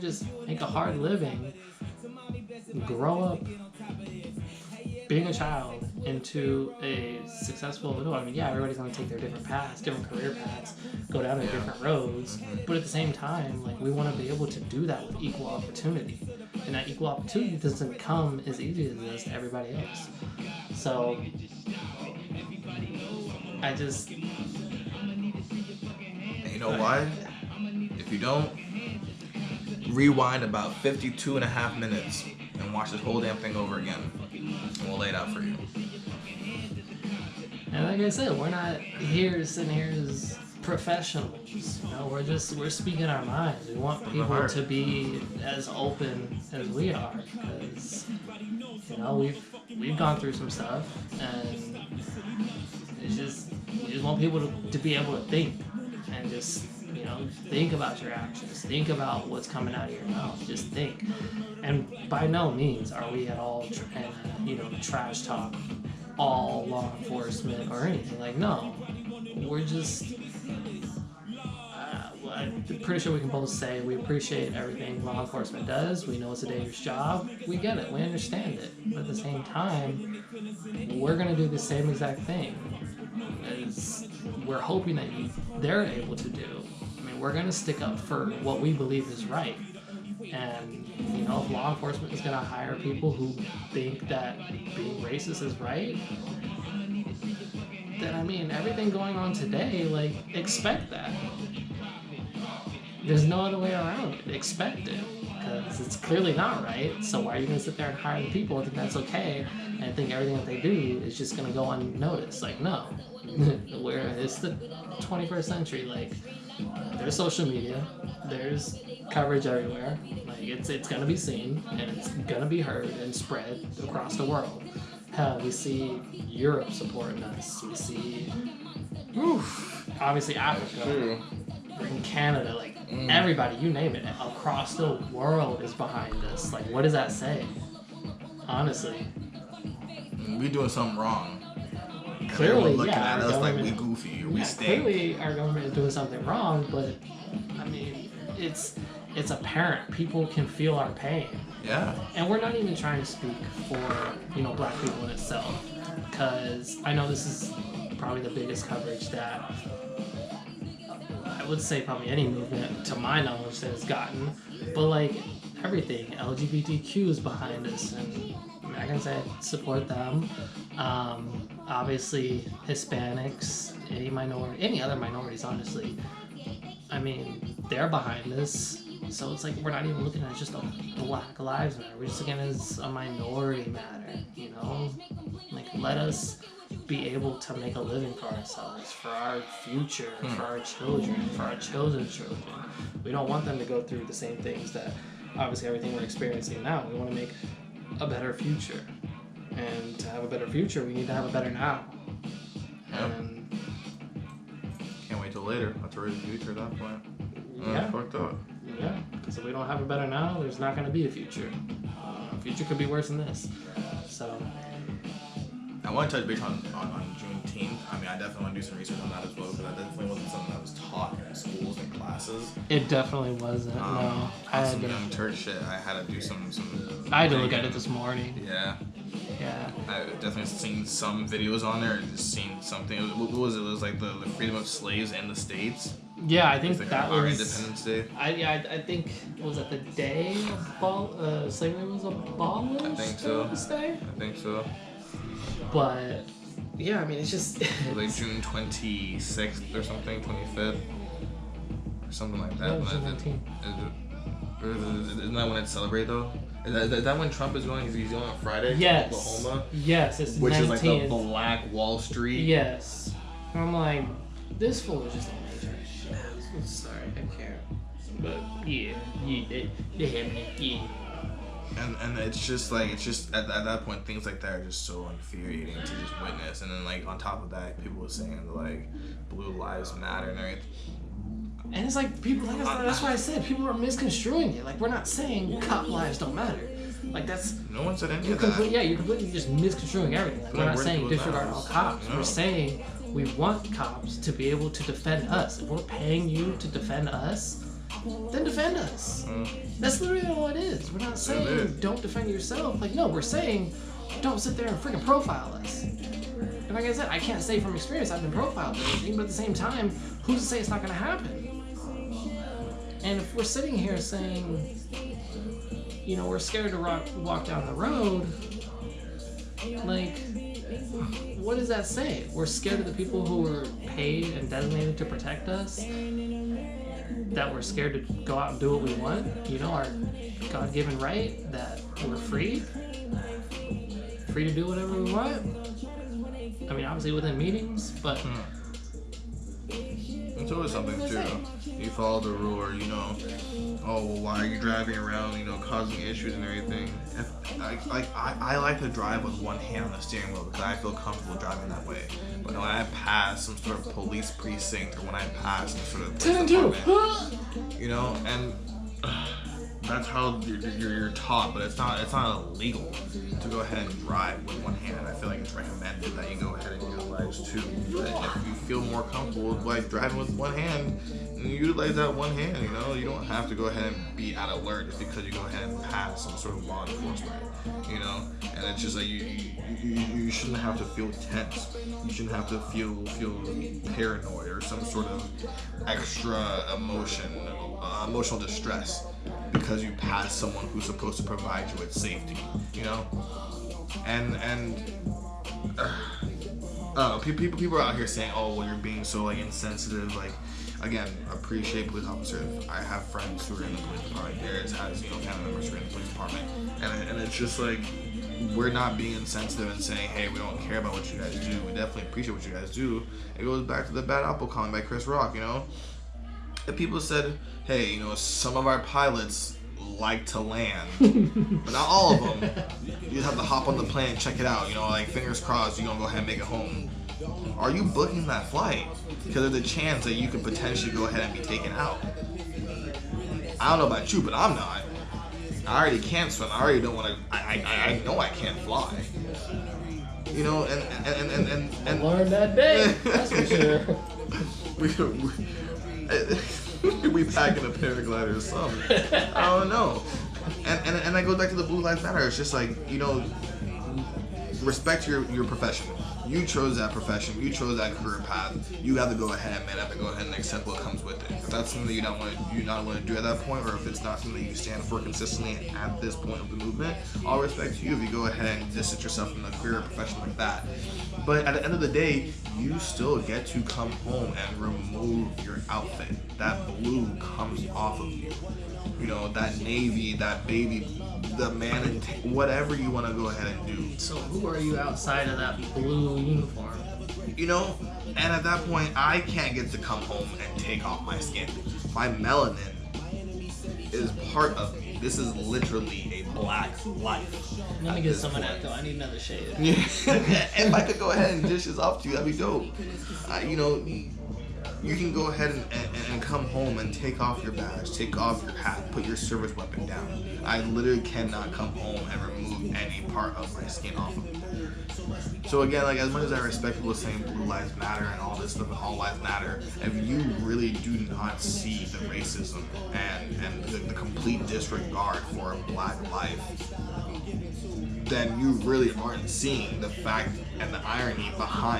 to just make a hard living, grow up being a child into a successful adult. I mean, yeah, everybody's going to take their different paths, different career paths, go down their different roads, but at the same time, like, we want to be able to do that with equal opportunity. And that equal opportunity doesn't come as easy as it does to everybody else. So, I just... And you know why? If you don't, rewind about 52.5 minutes and watch this whole damn thing over again. And we'll lay it out for you. And like I said, we're not sitting here as professionals. You know, we're speaking our minds. We want people to be as open as we are, because, you know, we've gone through some stuff, and we just want people to be able to think, and just, you know, think about your actions, think about what's coming out of your mouth, just think. And by no means are we at all trash talk all law enforcement or anything. Like, no, we're just I'm pretty sure we can both say we appreciate everything law enforcement does. We know it's a dangerous job. We get it. We understand it. But at the same time, we're going to do the same exact thing as we're hoping that they're able to do. I mean, we're going to stick up for what we believe is right. And, you know, if law enforcement is going to hire people who think that being racist is right, then, I mean, everything going on today, like, expect that. There's no other way around it. Expect it. Because it's clearly not right. So why are you going to sit there and hire the people and think that's okay and think everything that they do is just going to go unnoticed? Like, no. It's the 21st century. Like, there's social media. There's coverage everywhere. Like, it's going to be seen, and it's going to be heard and spread across the world. Hell, we see Europe supporting us. We see, obviously, Africa. In Canada, like, everybody, you name it, across the world is behind us. Like, what does that say? Honestly. We doing something wrong. Clearly, looking yeah. at us like we goofy or we stink. Clearly, our government is doing something wrong, but, I mean, it's apparent. People can feel our pain. Yeah. And we're not even trying to speak for, you know, black people in itself. Because I know this is probably the biggest coverage that I would say probably any movement, to my knowledge, that has gotten. But, like, everything, LGBTQ is behind us, and I mean, I can say I support them. Obviously, Hispanics, any other minorities, honestly. I mean, they're behind us. So it's like we're not even looking at just a Black Lives Matter. We're just looking at it as a minority matter, you know? Like, let us be able to make a living for ourselves, for our future, for our children, for our children's children. We don't want them to go through the same things that, obviously, everything we're experiencing now. We want to make a better future. And to have a better future, we need to have a better now. Yep. And can't wait till later. Have to raise the future at that point. Yeah. Fucked up. Yeah, because if we don't have a better now, there's not going to be a future. Future could be worse than this. So I want to touch base on Juneteenth. I mean, I definitely want to do some research on that as well, because that definitely wasn't something that was taught in schools and classes. It definitely wasn't. No, I had some to, young church shit. I had to do some. I had to look at it this morning. Yeah. Yeah. I've definitely seen some videos on there and just seen something. What was it? It was like the freedom of slaves in the States. Yeah, I think like that our was Independence Day. I think, was it the day slavery was abolished? I think so. This day? I think so. But yeah, I mean, it's just like June 26th or something, 25th or something like that. Yeah, June 19th. Isn't that when it's celebrated though? Is that when Trump is going? He's going on Friday yes. to Oklahoma? Yes, it's which 19th. is like the Black Wall Street. Yes. And I'm like, this fool is just a major shit. I'm sorry, I can't. But yeah, they had me, yeah. And it's just at that point things like that are just so infuriating to just witness. And then like on top of that, people were saying like Blue Lives Matter and everything. And it's like people, like that's why I said people are misconstruing it. Like, we're not saying cop lives don't matter. Like, that's no one said any of that. Yeah, you're completely just misconstruing everything. Like, we're not saying disregard all cops. No. We're saying we want cops to be able to defend us. If we're paying you to defend us, then defend us. That's literally all it is. We're not saying don't defend yourself. Like, no, we're saying don't sit there and freaking profile us. And like I said, I can't say from experience I've been profiled or anything, but at the same time, who's to say it's not going to happen? And if we're sitting here saying, you know, we're scared to walk down the road, like, what does that say? We're scared of the people who were paid and designated to protect us? That we're scared to go out and do what we want? You know, our God-given right that we're free? Free to do whatever we want? I mean, obviously within meetings, but... It's always something too. You follow the rule, or, you know, oh, well, why are you driving around, you know, causing issues and everything? I like to drive with one hand on the steering wheel because I feel comfortable driving that way. But when I pass some sort of police precinct, or when I pass some sort of police department, you know, and that's how you're taught, but it's not illegal to go ahead and drive with one hand. I feel like it's recommended that you go ahead and utilize two. But if you feel more comfortable with like driving with one hand, you utilize that one hand. You know, you don't have to go ahead and be at alert just because you go ahead and pass some sort of law enforcement. You know, and it's just like you shouldn't have to feel tense. You shouldn't have to feel paranoid or some sort of extra emotional distress because you pass someone who's supposed to provide you with safety, you know? And people are out here saying, oh, well, you're being so like insensitive. Like, again, appreciate police officers. I have friends who are in the police department. Theirs has, you know, family members who are in the police department. And it's just like, we're not being insensitive and saying, hey, we don't care about what you guys do. We definitely appreciate what you guys do. It goes back to the Bad Apple comment by Chris Rock, you know? If people said, hey, you know, some of our pilots like to land, but not all of them. You just have to hop on the plane and check it out. You know, like, fingers crossed, you're going to go ahead and make it home. Are you booking that flight? Because there's a chance that you could potentially go ahead and be taken out. I don't know about you, but I'm not. I already can't swim. I already don't want to. I know I can't fly. You know, and learned that day. That's for sure. we packing a paraglider or something. I don't know. And I go back to the Blue Lives Matter. It's just like, you know, respect your profession. You chose that profession. You chose that career path. You have to go ahead and man up and go ahead and accept what comes with it. If that's something that you not want to do at that point, or if it's not something that you stand for consistently at this point of the movement, I'll respect you if you go ahead and distance yourself from a career or profession like that. But at the end of the day, you still get to come home and remove your outfit. That blue comes off of you. You know, that navy, that baby, the man, whatever you want to go ahead and do. So who are you outside of that blue uniform? You know, and at that point, I can't get to come home and take off my skin. My melanin is part of me. This is literally a black life. Let me get some of that, though. I need another shade. Yeah. If I could go ahead and dish this off to you, that'd be dope. You know, you can go ahead and come home and take off your badge, take off your hat, put your service weapon down. I literally cannot come home and remove any part of my skin off of me. So again, like, as much as I respect people saying Blue Lives Matter and all this stuff and all lives matter, if you really do not see the racism and the complete disregard for a black life, then you really aren't seeing the fact and the irony behind